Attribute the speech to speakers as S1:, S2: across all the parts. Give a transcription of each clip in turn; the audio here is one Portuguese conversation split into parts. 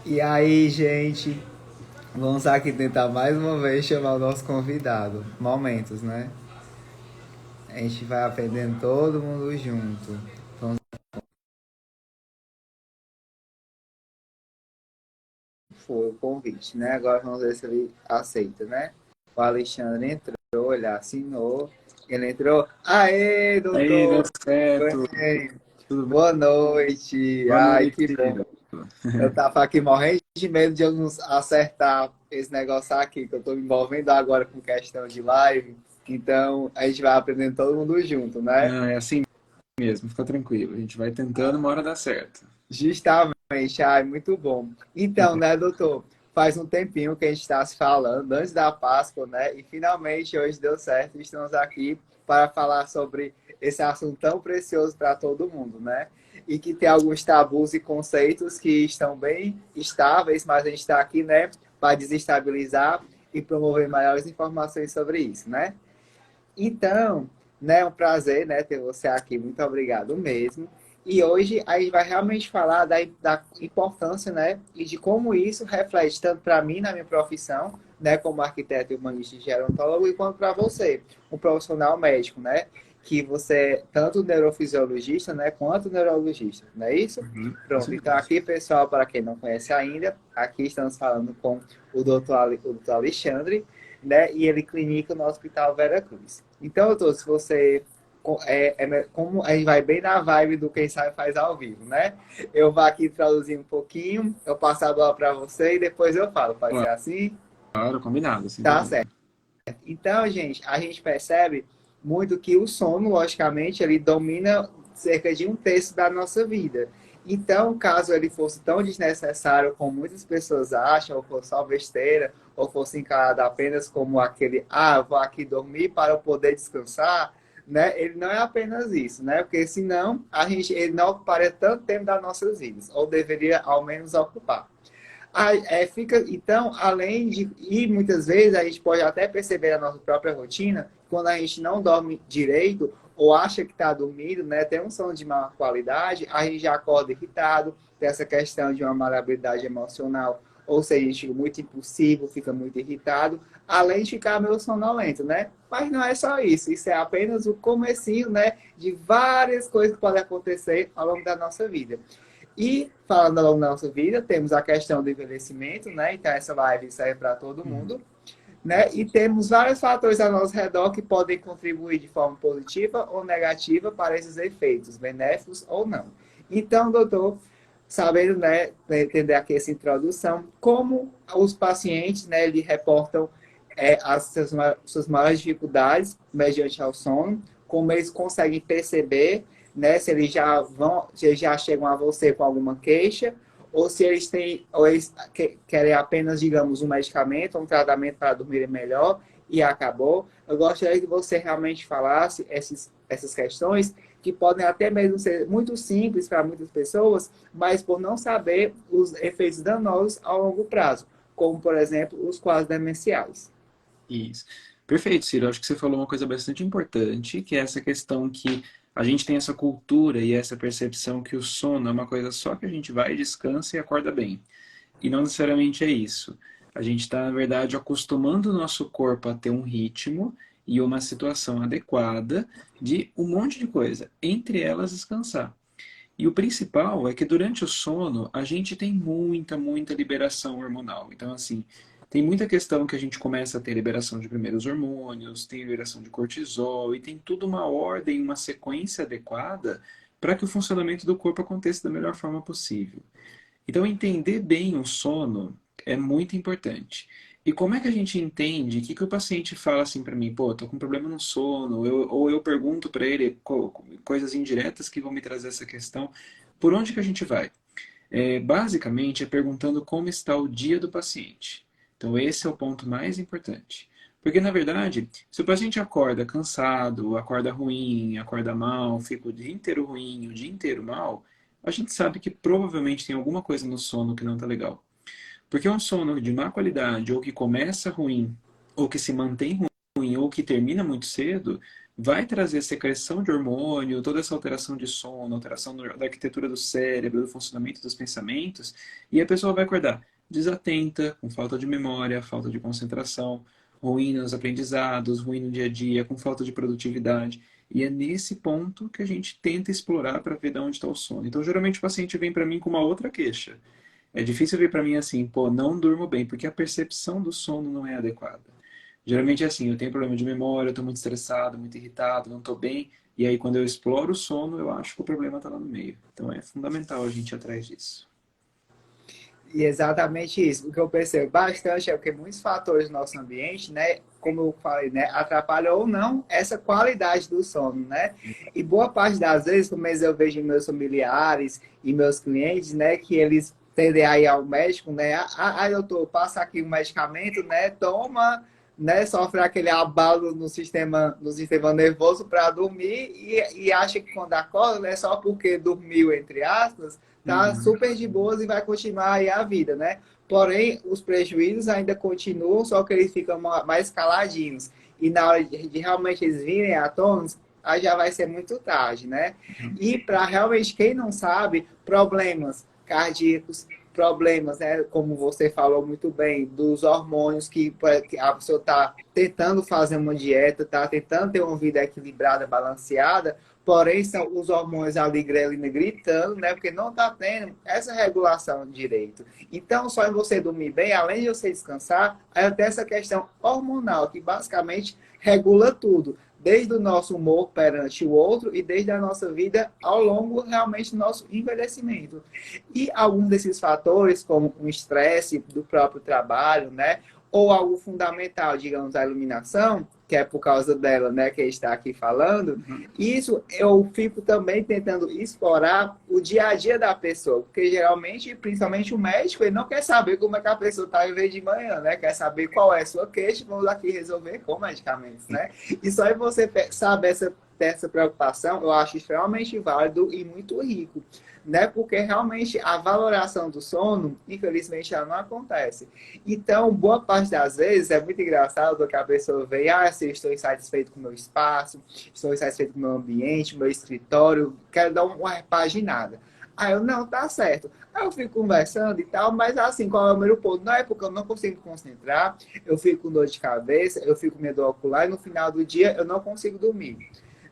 S1: E aí, gente, vamos aqui tentar mais uma vez chamar o nosso convidado. Momentos, né? A gente vai aprendendo todo mundo junto. Vamos... Foi o convite, né? Agora vamos ver se ele aceita, né? O Alexandre entrou, ele assinou. Ele entrou. Aê,
S2: Aí, deu
S1: doutor!
S2: certo.
S1: Bem,
S2: Tudo bem?
S1: boa noite.
S2: Boa
S1: Ai,
S2: noite,
S1: que bom.
S2: Ciro.
S1: Eu tava aqui morrendo de medo de eu não acertar esse negócio aqui, que eu tô me envolvendo agora com questão de live. Então, a gente vai aprendendo todo mundo junto, né?
S2: Não, é assim mesmo, fica tranquilo. A gente vai tentando, uma hora dá certo.
S1: Justamente, ai, muito bom. Então, né, doutor, faz um tempinho que a gente está se falando, antes da Páscoa, né? E finalmente hoje deu certo, e estamos aqui para falar sobre esse assunto tão precioso para todo mundo, né? E que tem alguns tabus e conceitos que estão bem estáveis, mas a gente está aqui, né, para desestabilizar e promover maiores informações sobre isso, né? Então, né, é um prazer, né, ter você aqui. Muito obrigado mesmo. E hoje a gente vai realmente falar da importância, né, e de como isso reflete tanto para mim na minha profissão, né, como arquiteto e humanista e gerontólogo, e quanto para você, um profissional médico, né, que você é tanto neurofisiologista, né, quanto neurologista, não é isso?
S2: Uhum, com
S1: Pronto, então
S2: certeza.
S1: aqui, pessoal, para quem não conhece ainda, aqui estamos falando com o doutor Alexandre, né? E ele clinica no Hospital Vera Cruz. Então, doutor, se você como a gente vai bem na vibe do Quem Sabe Faz ao vivo, né? Eu vou aqui traduzir um pouquinho, eu passo a bola para você e depois eu falo. Pode ser assim?
S2: Claro, combinado, sem
S1: Tá
S2: problema.
S1: certo. Então, gente, a gente percebe muito que o sono, logicamente, ele domina cerca de um terço da nossa vida. Então, caso ele fosse tão desnecessário como muitas pessoas acham, ou fosse só besteira, ou fosse encarado apenas como aquele, vou aqui dormir para eu poder descansar, né? Ele não é apenas isso, né? Porque senão ele não ocuparia tanto tempo das nossas vidas, ou deveria ao menos ocupar. Então, além de. E muitas vezes a gente pode até perceber a nossa própria rotina, quando a gente não dorme direito, ou acha que está dormindo, né, tem um sono de má qualidade, a gente já acorda irritado, tem essa questão de uma malabilidade emocional, ou seja, a gente fica muito impulsivo, fica muito irritado, além de ficar meio sonolento, né? Mas não é só isso é apenas o comecinho, né, de várias coisas que podem acontecer ao longo da nossa vida. E falando ao longo da nossa vida, temos a questão do envelhecimento, né? Então essa live serve para todo
S2: Uhum.
S1: mundo, né? E temos vários fatores ao nosso redor que podem contribuir de forma positiva ou negativa para esses efeitos, benéficos ou não. Então, doutor, sabendo, né, entender aqui essa introdução, como os pacientes, né, lhe reportam suas maiores dificuldades mediante ao sono, como eles conseguem perceber, né, se eles já chegam a você com alguma queixa, ou se eles têm, ou eles querem apenas, digamos, um medicamento, um tratamento para dormir melhor e acabou. Eu gostaria que você realmente falasse essas questões que podem até mesmo ser muito simples para muitas pessoas, mas por não saber os efeitos danosos a longo prazo, como, por exemplo, os quadros demenciais.
S2: Isso. Perfeito, Ciro. Acho que você falou uma coisa bastante importante, que é essa questão que a gente tem essa cultura e essa percepção que o sono é uma coisa só que a gente vai, descansa e acorda bem. E não necessariamente é isso. A gente está, na verdade, acostumando o nosso corpo a ter um ritmo e uma situação adequada de um monte de coisa, entre elas descansar. E o principal é que durante o sono a gente tem muita liberação hormonal. Então, assim, tem muita questão que a gente começa a ter liberação de primeiros hormônios, tem liberação de cortisol, e tem tudo uma ordem, uma sequência adequada para que o funcionamento do corpo aconteça da melhor forma possível. Então, entender bem o sono é muito importante. E como é que a gente entende? O que, que o paciente fala assim para mim? Pô, tô com problema no sono. Ou eu pergunto para ele coisas indiretas que vão me trazer essa questão. Por onde que a gente vai? Basicamente, é perguntando como está o dia do paciente. Então, esse é o ponto mais importante. Porque, na verdade, se o paciente acorda cansado, acorda ruim, acorda mal, fica o dia inteiro ruim, o dia inteiro mal, a gente sabe que provavelmente tem alguma coisa no sono que não está legal. Porque um sono de má qualidade, ou que começa ruim, ou que se mantém ruim, ou que termina muito cedo, vai trazer secreção de hormônio, toda essa alteração de sono, alteração da arquitetura do cérebro, do funcionamento dos pensamentos, e a pessoa vai acordar desatenta, com falta de memória, falta de concentração, ruim nos aprendizados, ruim no dia a dia, com falta de produtividade. E é nesse ponto que a gente tenta explorar para ver de onde está o sono. Então, geralmente o paciente vem para mim com uma outra queixa. É difícil vir para mim assim, pô, não durmo bem, porque a percepção do sono não é adequada. Geralmente é assim, eu tenho problema de memória, eu estou muito estressado, muito irritado, não estou bem. E aí, quando eu exploro o sono, eu acho que o problema está lá no meio. Então, é fundamental a gente ir atrás disso.
S1: E exatamente isso. O que eu percebo bastante é que muitos fatores do nosso ambiente, né, como eu falei, né, atrapalham ou não essa qualidade do sono, né? E boa parte das vezes, como eu vejo em meus familiares e meus clientes, né, que eles tendem a ir ao médico, né? Doutor, passa aqui um medicamento, né? Toma, né? Sofre aquele abalo no sistema nervoso para dormir e acha que quando acorda, né? Só porque dormiu, entre aspas, tá
S2: Uhum.
S1: super de boas e vai continuar aí a vida, né? Porém, os prejuízos ainda continuam, só que eles ficam mais caladinhos. E na hora de realmente eles virem à tona, aí já vai ser muito tarde, né? E para realmente quem não sabe, problemas cardíacos, problemas, né, como você falou muito bem, dos hormônios que a pessoa está tentando fazer uma dieta, está tentando ter uma vida equilibrada, balanceada, porém são os hormônios ali gritando, né, porque não está tendo essa regulação direito. Então, só em você dormir bem, além de você descansar, aí tem essa questão hormonal, que basicamente regula tudo desde o nosso humor perante o outro e desde a nossa vida ao longo realmente do nosso envelhecimento. E alguns desses fatores, como o estresse do próprio trabalho, né? Ou algo fundamental, digamos, a iluminação, que é por causa dela, né, que está aqui falando,
S2: Uhum.
S1: isso eu fico também tentando explorar o dia a dia da pessoa, porque geralmente, principalmente o médico, ele não quer saber como é que a pessoa está em vez de manhã, né? Quer saber qual é a sua queixa, vamos aqui resolver com medicamentos, né? E só aí você sabe essa preocupação, eu acho extremamente válido e muito rico, né? Porque realmente a valoração do sono, infelizmente, ela não acontece. Então, boa parte das vezes é muito engraçado que a pessoa vê, assim, estou insatisfeito com o meu espaço, estou insatisfeito com o meu ambiente, meu escritório, quero dar uma repaginada. Aí eu, não, tá certo. Aí eu fico conversando e tal, mas assim, qual é o meu ponto? Não é porque eu não consigo me concentrar, eu fico com dor de cabeça, eu fico com medo ocular e no final do dia eu não consigo dormir.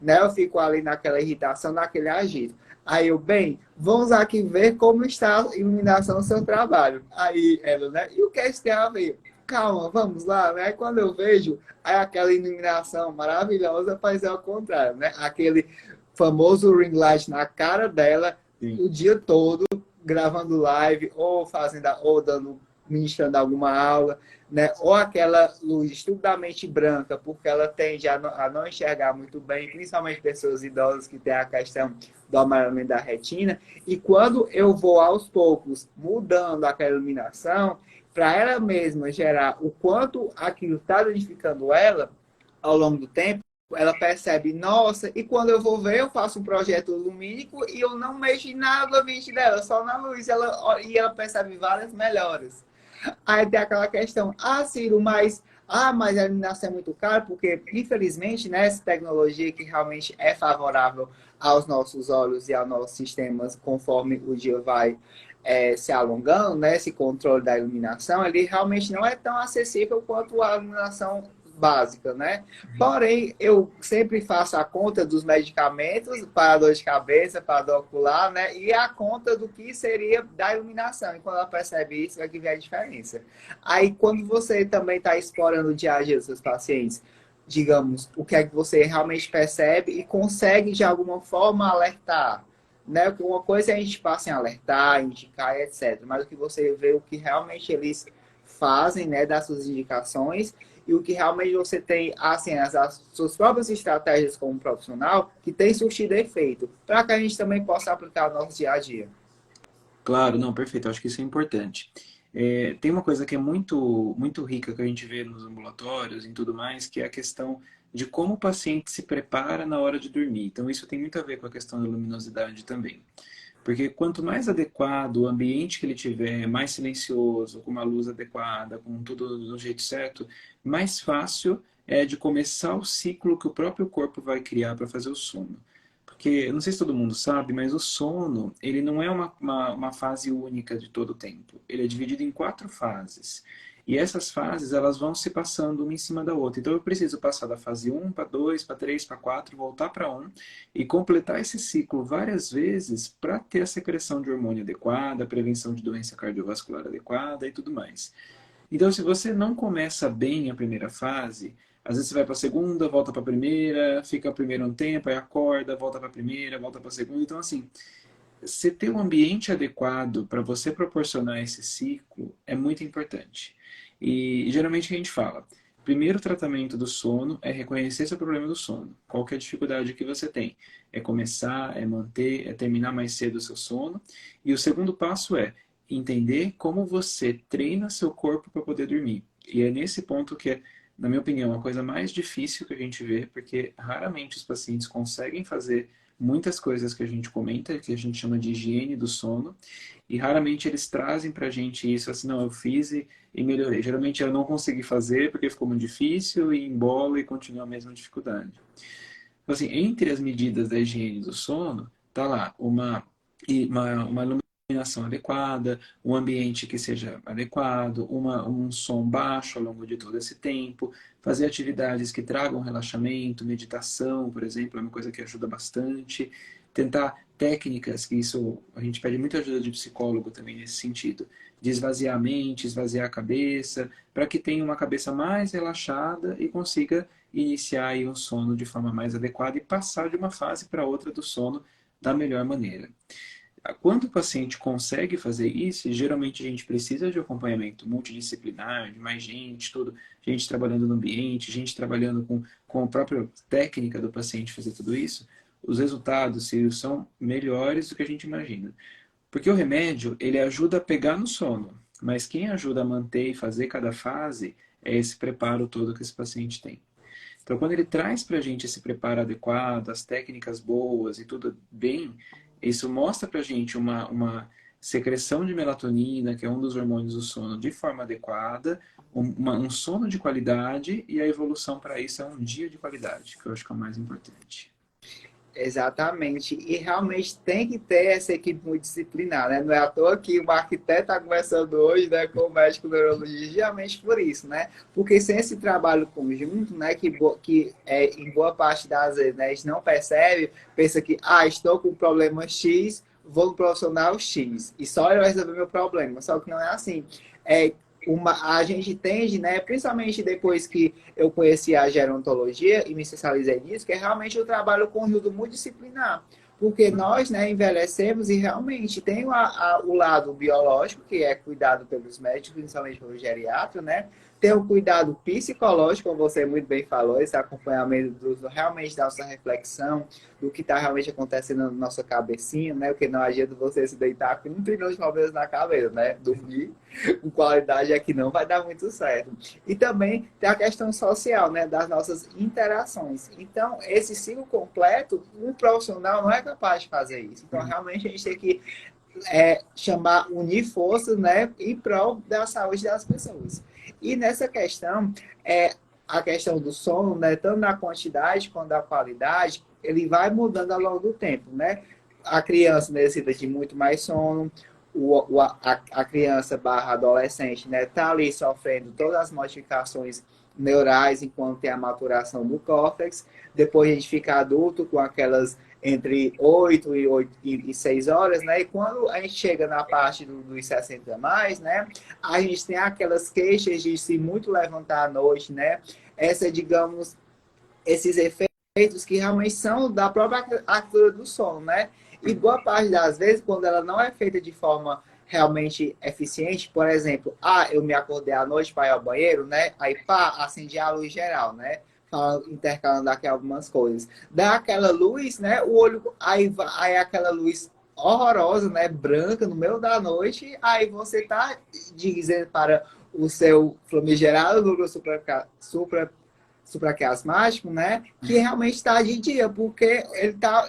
S1: Né? Eu fico ali naquela irritação, naquele agito. Aí eu, bem, vamos aqui ver como está a iluminação do seu trabalho. Aí ela, né? E o que é que tem a ver? Calma, vamos lá, né? Quando eu vejo, aí aquela iluminação maravilhosa faz ao contrário, né? Aquele famoso ring light na cara dela
S2: Sim.
S1: o dia todo, gravando live, ou fazendo, ou dando, ministrando alguma aula, né? Ou aquela luz estupidamente branca, porque ela tende a não enxergar muito bem, principalmente pessoas idosas que têm a questão do amarelamento da retina. E quando eu vou aos poucos mudando aquela iluminação, para ela mesma gerar o quanto aquilo está danificando ela ao longo do tempo, ela percebe, nossa, e quando eu vou ver, eu faço um projeto lumínico e eu não mexo em nada do ambiente dela, só na luz. E ela percebe várias melhoras. Aí tem aquela questão, Ciro, mas a iluminação é muito cara, porque, infelizmente, né, essa tecnologia que realmente é favorável aos nossos olhos e aos nossos sistemas, conforme o dia vai se alongando, né, esse controle da iluminação, ele realmente não é tão acessível quanto a iluminação básica, né? Porém, eu sempre faço a conta dos medicamentos para dor de cabeça, para dor ocular, né? E a conta do que seria da iluminação. E quando ela percebe isso, é que vem a diferença. Aí, quando você também está explorando o dia a dia dos seus pacientes, digamos, o que é que você realmente percebe e consegue, de alguma forma, alertar. Né? Uma coisa é a gente passa em alertar, indicar, etc. Mas o que você vê, o que realmente eles fazem, né, das suas indicações e o que realmente você tem, assim, as suas próprias estratégias como profissional que tem surtido efeito, para que a gente também possa aplicar no nosso dia a dia.
S2: Claro, não, perfeito. Eu acho que isso é importante. É, tem uma coisa que é muito, muito rica que a gente vê nos ambulatórios e tudo mais, que é a questão de como o paciente se prepara na hora de dormir. Então, isso tem muito a ver com a questão da luminosidade também. Porque quanto mais adequado o ambiente que ele tiver, mais silencioso, com uma luz adequada, com tudo do jeito certo, mais fácil é de começar o ciclo que o próprio corpo vai criar para fazer o sono. Porque, eu não sei se todo mundo sabe, mas o sono, ele não é uma fase única de todo o tempo. Ele é dividido em 4 fases. E essas fases, elas vão se passando uma em cima da outra. Então, eu preciso passar da fase um para 2 para 3 para 4 voltar para um e completar esse ciclo várias vezes para ter a secreção de hormônio adequada, a prevenção de doença cardiovascular adequada e tudo mais. Então, se você não começa bem a primeira fase, às vezes você vai para a segunda, volta para a primeira, fica a primeira um tempo, aí acorda, volta para a primeira, volta para a segunda. Então, assim, você ter um ambiente adequado para você proporcionar esse ciclo é muito importante. E geralmente o que a gente fala? Primeiro tratamento do sono é reconhecer seu problema do sono. Qual que é a dificuldade que você tem? É começar, é manter, é terminar mais cedo o seu sono. E o segundo passo é entender como você treina seu corpo para poder dormir. E é nesse ponto que é, na minha opinião, a coisa mais difícil que a gente vê, porque raramente os pacientes conseguem fazer muitas coisas que a gente comenta, que a gente chama de higiene do sono, e raramente eles trazem pra gente isso assim, não, eu fiz e melhorei. Geralmente eu não consegui fazer porque ficou muito difícil e embolo e continua a mesma dificuldade. Então, assim, entre as medidas da higiene do sono, tá lá uma iluminação adequada, um ambiente que seja adequado, um som baixo ao longo de todo esse tempo, fazer atividades que tragam relaxamento, meditação, por exemplo, é uma coisa que ajuda bastante, tentar técnicas, que isso a gente pede muita ajuda de psicólogo também nesse sentido, de esvaziar a mente, esvaziar a cabeça, para que tenha uma cabeça mais relaxada e consiga iniciar aí um sono de forma mais adequada e passar de uma fase para outra do sono da melhor maneira. Quando o paciente consegue fazer isso, geralmente a gente precisa de acompanhamento multidisciplinar, de mais gente, tudo, gente trabalhando no ambiente, gente trabalhando com a própria técnica do paciente fazer tudo isso, os resultados, Círio, são melhores do que a gente imagina. Porque o remédio, ele ajuda a pegar no sono, mas quem ajuda a manter e fazer cada fase é esse preparo todo que esse paciente tem. Então, quando ele traz para a gente esse preparo adequado, as técnicas boas e tudo bem, isso mostra para a gente uma secreção de melatonina, que é um dos hormônios do sono, de forma adequada, um sono de qualidade e a evolução para isso é um dia de qualidade, que eu acho que é o mais importante.
S1: Exatamente. E realmente tem que ter essa equipe multidisciplinar, né? Não é à toa que o arquiteto está conversando hoje, né, com o médico neurologista, realmente por isso, né? Porque sem esse trabalho conjunto, né, que é, em boa parte das vezes, né, a gente não percebe, pensa que, estou com um problema X, vou no profissional X, e só ele vai resolver meu problema. Só que não é assim. É, a gente tende, né, principalmente depois que eu conheci a gerontologia e me especializei nisso, que é realmente o trabalho conjunto multidisciplinar. Porque nós, né, envelhecemos e realmente tem o lado biológico, que é cuidado pelos médicos, principalmente pelo geriatra, né? Tem o cuidado psicológico, como você muito bem falou, esse acompanhamento realmente da nossa reflexão, do que está realmente acontecendo na nossa cabecinha, né? Porque não adianta você se deitar com um trilhão de problemas na cabeça, né? Dormir com qualidade aqui não vai dar muito certo. E também tem a questão social, né, das nossas interações. Então, esse ciclo completo, um profissional não é capaz de fazer isso. Então, realmente, a gente tem que unir forças, né, em prol da saúde das pessoas. E nessa questão, a questão do sono, né, tanto na quantidade quanto na qualidade, ele vai mudando ao longo do tempo, né? A criança necessita de muito mais sono, a criança barra adolescente, né, tá ali sofrendo todas as modificações neurais enquanto tem a maturação do córtex. Depois a gente fica adulto com aquelas entre 8 e 6 horas, né? E quando a gente chega na parte dos 60 a mais, né? A gente tem aquelas queixas de se muito levantar à noite, né? Digamos, esses efeitos que realmente são da própria arquitetura do sono, né? E boa parte das vezes, quando ela não é feita de forma realmente eficiente, por exemplo, eu me acordei à noite para ir ao banheiro, né? Aí, acendi a luz geral, né? Intercalando aqui algumas coisas. Dá aquela luz, né? O olho, aí aquela luz horrorosa, né? Branca no meio da noite, aí você tá dizendo para o seu famigerado núcleo supraquiasmático, né? Que realmente está de dia, porque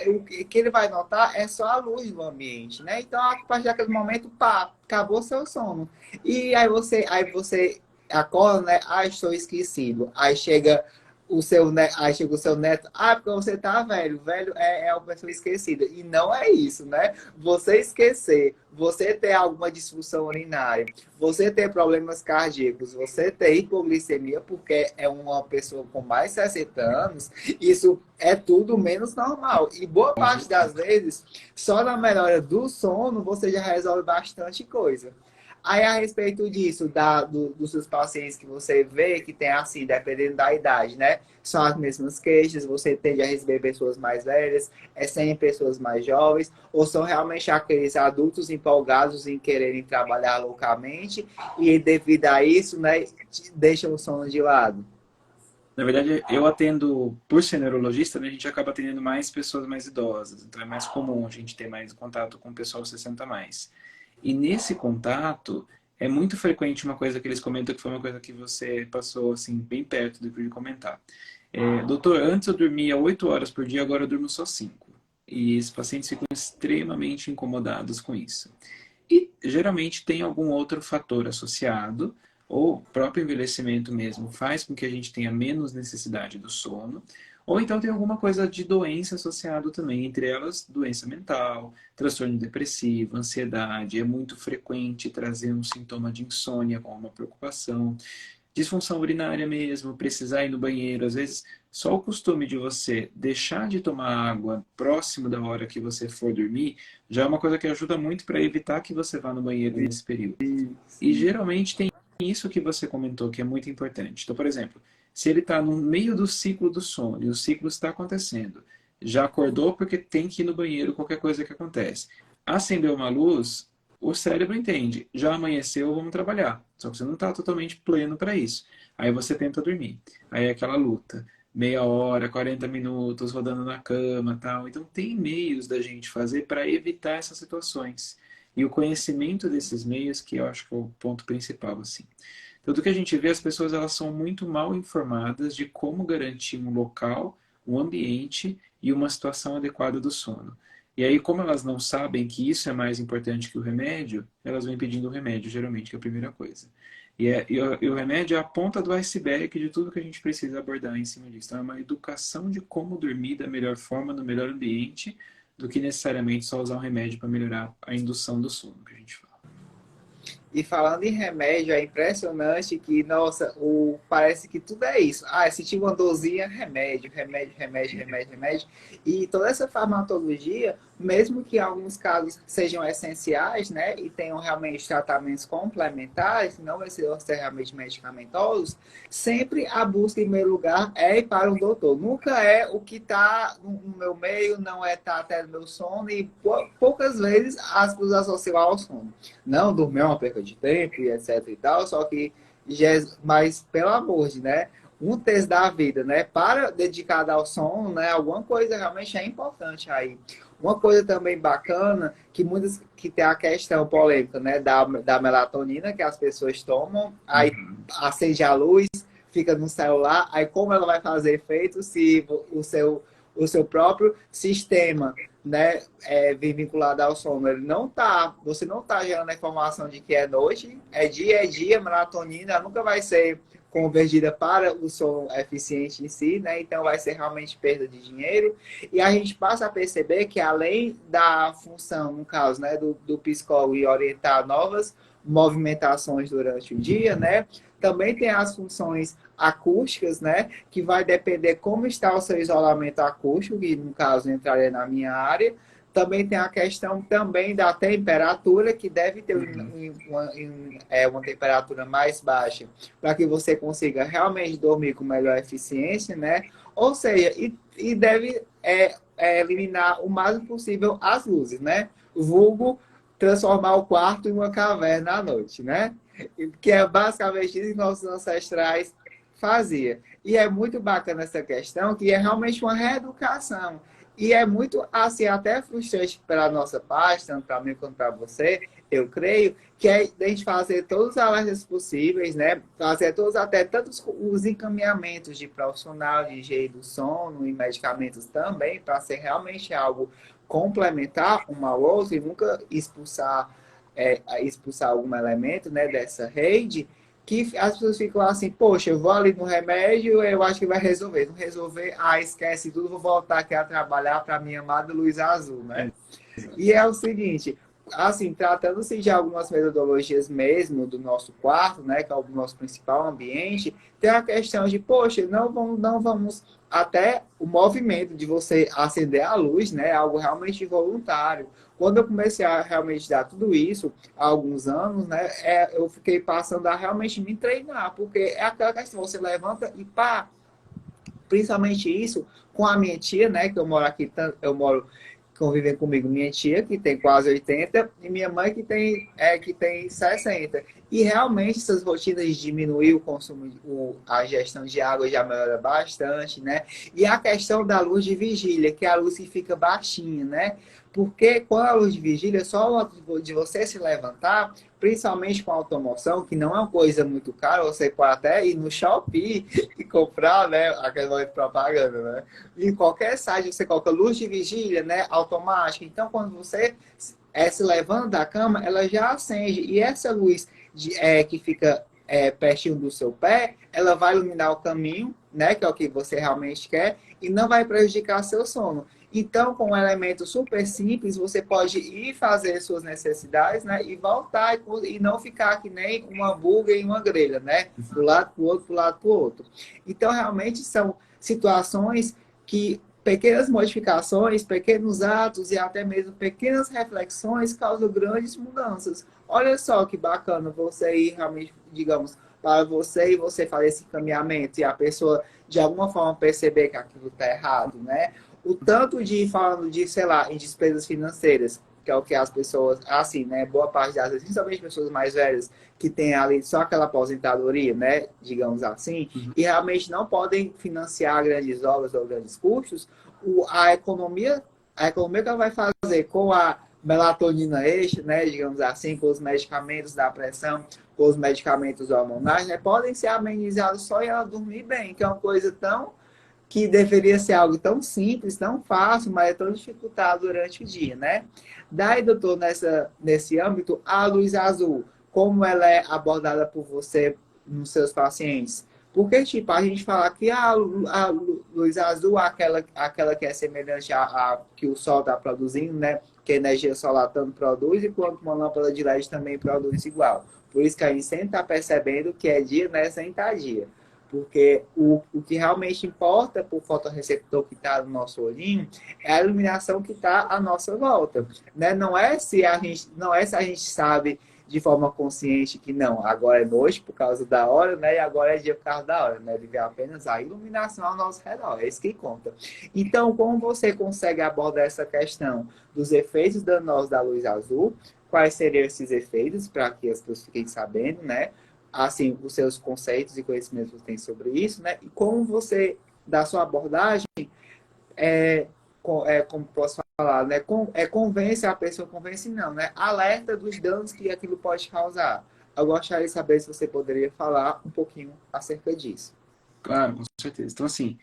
S1: o que ele vai notar é só a luz do ambiente, né? Então, a partir daquele momento, acabou seu sono. E aí você acorda, né? Estou esquecido. Aí chega aí chega o seu neto, porque você tá velho, velho é uma pessoa esquecida. E não é isso, né? Você esquecer, você ter alguma disfunção urinária, você ter problemas cardíacos, você ter hipoglicemia, porque é uma pessoa com mais de 60 anos, isso é tudo menos normal. E boa
S2: Com
S1: parte das
S2: certeza.
S1: vezes, só na melhora do sono, você já resolve bastante coisa. Aí, a respeito disso, dos seus pacientes que você vê que tem assim, dependendo da idade, né? São as mesmas queixas, você tende a receber pessoas mais velhas, é sempre pessoas mais jovens, ou são realmente aqueles adultos empolgados em quererem trabalhar loucamente e, devido a isso, né, deixam o sono de lado.
S2: Na verdade, eu atendo, por ser neurologista, né, a gente acaba atendendo mais pessoas mais idosas. Então é mais comum a gente ter mais contato com o pessoal 60 a mais. E nesse contato, é muito frequente uma coisa que eles comentam que foi uma coisa que você passou assim bem perto de comentar. Doutor, antes eu dormia 8 horas por dia, agora eu durmo só 5. E esses pacientes ficam extremamente incomodados com isso. E geralmente tem algum outro fator associado, ou o próprio envelhecimento mesmo faz com que a gente tenha menos necessidade do sono, ou então tem alguma coisa de doença associado também, entre elas doença mental, transtorno depressivo, ansiedade. É muito frequente trazer um sintoma de insônia com uma preocupação, disfunção urinária mesmo, precisar ir no banheiro. Às vezes, só o costume de você deixar de tomar água próximo da hora que você for dormir já é uma coisa que ajuda muito para evitar que você vá no banheiro nesse período. E
S1: Sim.
S2: geralmente tem isso que você comentou, que é muito importante. Então, por exemplo, se ele está no meio do ciclo do sono e o ciclo está acontecendo, já acordou porque tem que ir no banheiro, qualquer coisa que acontece. Acendeu uma luz, o cérebro entende, já amanheceu, vamos trabalhar. Só que você não está totalmente pleno para isso. Aí você tenta dormir. Aí é aquela luta. Meia hora, 40 minutos, rodando na cama, tal. Então tem meios da gente fazer para evitar essas situações. E o conhecimento desses meios que eu acho que é o ponto principal, assim. Tudo que a gente vê, as pessoas elas são muito mal informadas de como garantir um local, um ambiente e uma situação adequada do sono. E aí, como elas não sabem que isso é mais importante que o remédio, elas vão pedindo o remédio, geralmente, que é a primeira coisa. E o remédio é a ponta do iceberg de tudo que a gente precisa abordar em cima disso. Então, é uma educação de como dormir da melhor forma, no melhor ambiente, do que necessariamente só usar um remédio para melhorar a indução do sono, que a gente fala.
S1: E falando em remédio, é impressionante que, nossa, parece que tudo é isso. Senti uma dorzinha, remédio, remédio, remédio, remédio, remédio. E toda essa farmacologia, mesmo que em alguns casos sejam essenciais, né, e tenham realmente tratamentos complementares, não vai ser necessariamente medicamentosos, sempre a busca, em primeiro lugar, é ir para o doutor. Nunca é o que está no meu meio, não é estar até no meu sono, e poucas vezes as pessoas associam ao sono. Não, dormir é uma perca de tempo e etc e tal, só que, mas pelo amor de, né? Um terço da vida, né? Para dedicada ao sono, né? Alguma coisa realmente é importante aí. Uma coisa também bacana, que muitas que tem a questão polêmica, né? Da melatonina que as pessoas tomam, aí
S2: Uhum.
S1: acende a luz, fica no celular, aí como ela vai fazer efeito se o seu próprio sistema, né, vinculado ao sono, você não está gerando a informação de que é noite, é dia, melatonina nunca vai ser convertida para o sono eficiente em si, né? Então vai ser realmente perda de dinheiro. E a gente passa a perceber que além da função, no caso, né, do psicólogo e orientar novas movimentações durante o dia, né? Também tem as funções acústicas, né? Que vai depender como está o seu isolamento acústico, que no caso entraria na minha área. Também tem a questão também da temperatura, que deve ter
S2: Uhum.
S1: uma temperatura mais baixa, para que você consiga realmente dormir com melhor eficiência, né? Ou seja, e deve eliminar o máximo possível as luzes, né? Vulgo transformar o quarto em uma caverna à noite, né? Que é basicamente isso que nossos ancestrais faziam. E é muito bacana essa questão, que é realmente uma reeducação. E é muito, assim, até frustrante para a nossa parte, tanto para mim quanto para você, eu creio, que é a gente fazer todos os alertas possíveis, né? Fazer todos, até tantos os encaminhamentos de profissional de higiene do sono e medicamentos também, para ser realmente algo complementar um ao outro e nunca expulsar algum elemento, né, dessa rede, que as pessoas ficam assim, poxa, eu vou ali no remédio, eu acho que vai resolver. Não resolver, esquece tudo, vou voltar aqui a trabalhar para minha amada luz azul, né?
S2: É, exato.
S1: E é o seguinte, assim, tratando-se de algumas metodologias mesmo do nosso quarto, né, que é o nosso principal ambiente, tem a questão de, poxa, não vamos até o movimento de você acender a luz, né, é algo realmente voluntário. Quando eu comecei a realmente dar tudo isso, há alguns anos, né, eu fiquei passando a realmente me treinar, porque é aquela questão, você levanta e pá, principalmente isso com a minha tia, né, que eu moro aqui, eu moro convivem comigo minha tia, que tem quase 80, e minha mãe, que tem 60. E realmente essas rotinas de diminuir o consumo, a gestão de água já melhora bastante, né? E a questão da luz de vigília, que é a luz que fica baixinha, né? Porque quando a luz de vigília, só de você se levantar, principalmente com a automoção, que não é uma coisa muito cara, você pode até ir no Shopee e comprar, né? Aquela propaganda, né? Em qualquer site você coloca luz de vigília, né, automática. Então, quando você se levanta da cama, ela já acende. E essa luz que fica pertinho do seu pé, ela vai iluminar o caminho, né, que é o que você realmente quer, e não vai prejudicar seu sono. Então, com um elemento super simples, você pode ir fazer suas necessidades, né, e voltar e não ficar que nem uma buga em uma grelha, né, do lado para o outro, do lado para o outro. Então, realmente são situações que pequenas modificações, pequenos atos e até mesmo pequenas reflexões causam grandes mudanças. Olha só que bacana você ir realmente, digamos, para você e você fazer esse caminhamento e a pessoa de alguma forma perceber que aquilo está errado, né? O tanto de falando de, sei lá, em despesas financeiras, que é o que as pessoas, assim, né? Boa parte das vezes, principalmente pessoas mais velhas, que têm ali só aquela aposentadoria, né? Digamos assim,
S2: Uhum.
S1: e realmente não podem financiar grandes obras ou grandes custos, a economia que ela vai fazer com a melatonina extra, né, digamos assim, com os medicamentos da pressão, com os medicamentos hormonais, né, podem ser amenizados só em ela dormir bem, que é uma coisa tão que deveria ser algo tão simples, tão fácil, mas é tão dificultado durante o dia, né? Daí, doutor, nesse âmbito, a luz azul, como ela é abordada por você nos seus pacientes? Porque, tipo, a gente fala que a luz azul, aquela que é semelhante à que o sol está produzindo, né? Que a energia solar tanto produz, enquanto uma lâmpada de LED também produz igual. Por isso que a gente sempre está percebendo que é dia, né? Sem estar dia. Porque o que realmente importa para o fotorreceptor que está no nosso olhinho é a iluminação que está à nossa volta. Né? Não é se a gente sabe de forma consciente que não, agora é noite por causa da hora, né? E agora é dia por causa da hora, né? Ele vê apenas a iluminação ao nosso redor, é isso que conta. Então, como você consegue abordar essa questão dos efeitos danosos da luz azul? Quais seriam esses efeitos para que as pessoas fiquem sabendo, né? Assim, os seus conceitos e conhecimentos que você tem sobre isso, né? E como você, da sua abordagem, como posso falar, né? Convence a pessoa, convence não, né? Alerta dos danos que aquilo pode causar. Eu gostaria de saber se você poderia falar um pouquinho acerca disso.
S2: Claro, com certeza. Então, assim,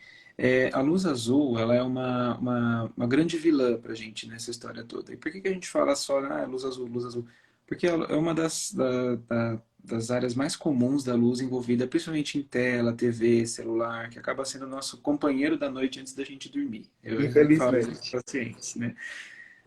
S2: a luz azul, ela é uma grande vilã para a gente nessa história toda. E por que a gente fala só, luz azul, luz azul? Porque ela é uma das áreas mais comuns da luz envolvida, principalmente em tela, TV, celular, que acaba sendo o nosso companheiro da noite antes da gente dormir. Eu sempre falo isso
S1: Infelizmente.
S2: para os pacientes, né?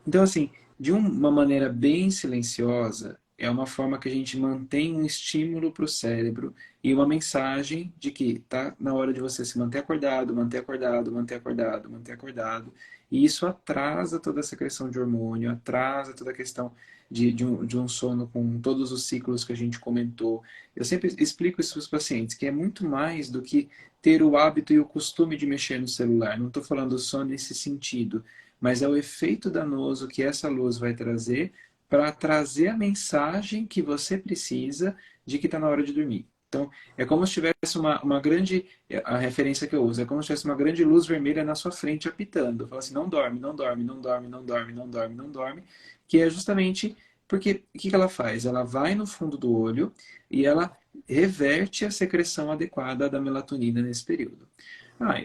S2: Então, assim, de uma maneira bem silenciosa, é uma forma que a gente mantém um estímulo para o cérebro e uma mensagem de que tá na hora de você se manter acordado, manter acordado, manter acordado, manter acordado. E isso atrasa toda a secreção de hormônio, atrasa toda a questão de um sono com todos os ciclos que a gente comentou. Eu sempre explico isso para os pacientes, que é muito mais do que ter o hábito e o costume de mexer no celular. Não estou falando só nesse sentido, mas é o efeito danoso que essa luz vai trazer para trazer a mensagem que você precisa de que está na hora de dormir. Então, é como se tivesse uma grande, a referência que eu uso, é como se tivesse uma grande luz vermelha na sua frente apitando. Fala assim, não dorme, não dorme, não dorme, não dorme, não dorme, não dorme, que é justamente porque o que ela faz? Ela vai no fundo do olho e ela reverte a secreção adequada da melatonina nesse período.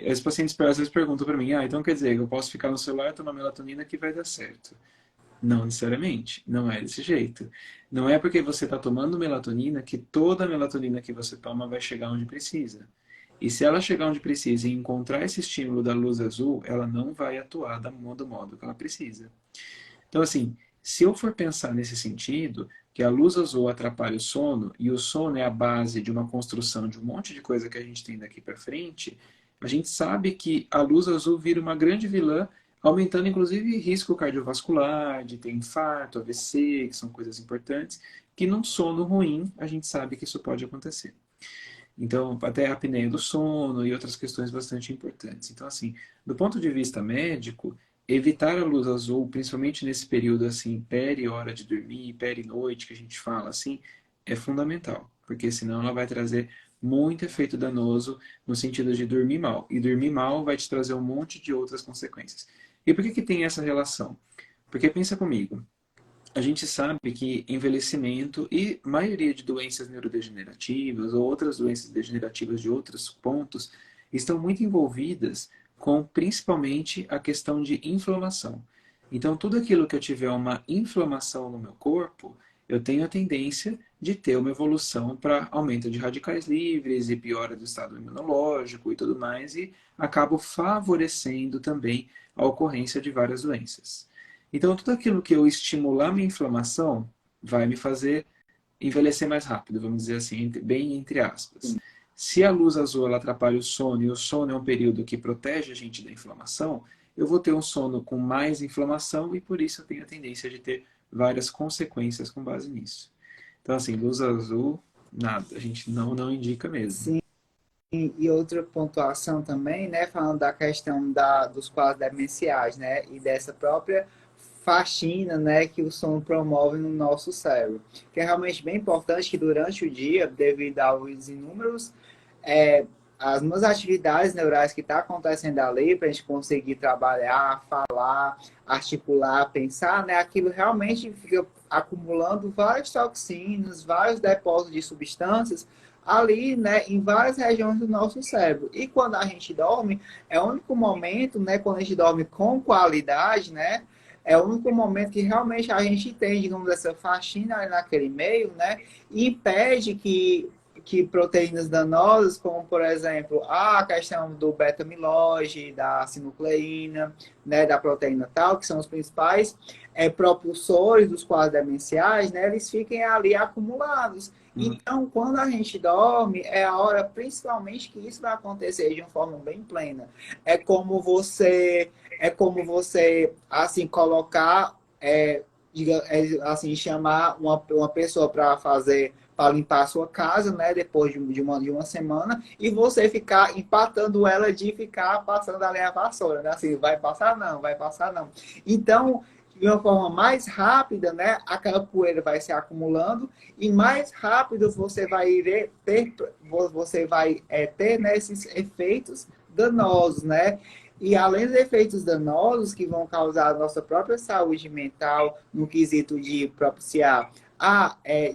S2: Os pacientes às vezes perguntam para mim, então quer dizer que eu posso ficar no celular e tomar melatonina que vai dar certo. Não necessariamente, não é desse jeito. Não é porque você está tomando melatonina que toda a melatonina que você toma vai chegar onde precisa. E se ela chegar onde precisa e encontrar esse estímulo da luz azul, ela não vai atuar do modo que ela precisa. Então, assim, se eu for pensar nesse sentido, que a luz azul atrapalha o sono, e o sono é a base de uma construção de um monte de coisa que a gente tem daqui para frente, a gente sabe que a luz azul vira uma grande vilã, aumentando inclusive risco cardiovascular, de ter infarto, AVC, que são coisas importantes, que num sono ruim a gente sabe que isso pode acontecer. Então, até a apneia do sono e outras questões bastante importantes. Então, assim, do ponto de vista médico, evitar a luz azul, principalmente nesse período assim, peri-hora de dormir, peri-noite, que a gente fala assim, é fundamental, porque senão ela vai trazer muito efeito danoso no sentido de dormir mal. E dormir mal vai te trazer um monte de outras consequências. E por que que tem essa relação? Porque pensa comigo, a gente sabe que envelhecimento e maioria de doenças neurodegenerativas ou outras doenças degenerativas de outros pontos estão muito envolvidas com principalmente a questão de inflamação. Então, tudo aquilo que eu tiver uma inflamação no meu corpo, eu tenho a tendência de ter uma evolução para aumento de radicais livres e piora do estado imunológico e tudo mais, e acabo favorecendo também a ocorrência de várias doenças. Então, tudo aquilo que eu estimular minha inflamação vai me fazer envelhecer mais rápido, vamos dizer assim, bem entre aspas. Se a luz azul ela atrapalha o sono, e o sono é um período que protege a gente da inflamação, eu vou ter um sono com mais inflamação e por isso eu tenho a tendência de ter várias consequências com base nisso. Então, assim, luz azul, nada, a gente não indica mesmo.
S1: Sim, e outra pontuação também, né, falando da questão dos quadros demenciais, né, e dessa própria faxina, né, que o sono promove no nosso cérebro, que é realmente bem importante que durante o dia, devido aos inúmeros é, as minhas atividades neurais que estão acontecendo ali para a gente conseguir trabalhar, falar, articular, pensar, né? Aquilo realmente fica acumulando várias toxinas, vários depósitos de substâncias ali, né, em várias regiões do nosso cérebro. E quando a gente dorme, é o único momento, né, quando a gente dorme com qualidade, né, é o único momento que realmente a gente tem, digamos, essa faxina ali naquele meio, né, e impede que proteínas danosas, como por exemplo a questão do beta-amiloide, da sinucleína, né, da proteína tal, que são os principais propulsores dos quadros demenciais, né, eles fiquem ali acumulados. Então, quando a gente dorme, é a hora principalmente que isso vai acontecer de uma forma bem plena. É como você assim colocar, assim chamar uma pessoa para fazer para limpar a sua casa, né, depois de uma semana, e você ficar empatando ela de ficar passando ali a vassoura, né, assim, vai passar não, vai passar não. Então, de uma forma mais rápida, né, aquela poeira vai se acumulando e mais rápido você vai ter, né, esses efeitos danosos, né? E além dos efeitos danosos que vão causar a nossa própria saúde mental no quesito de propiciar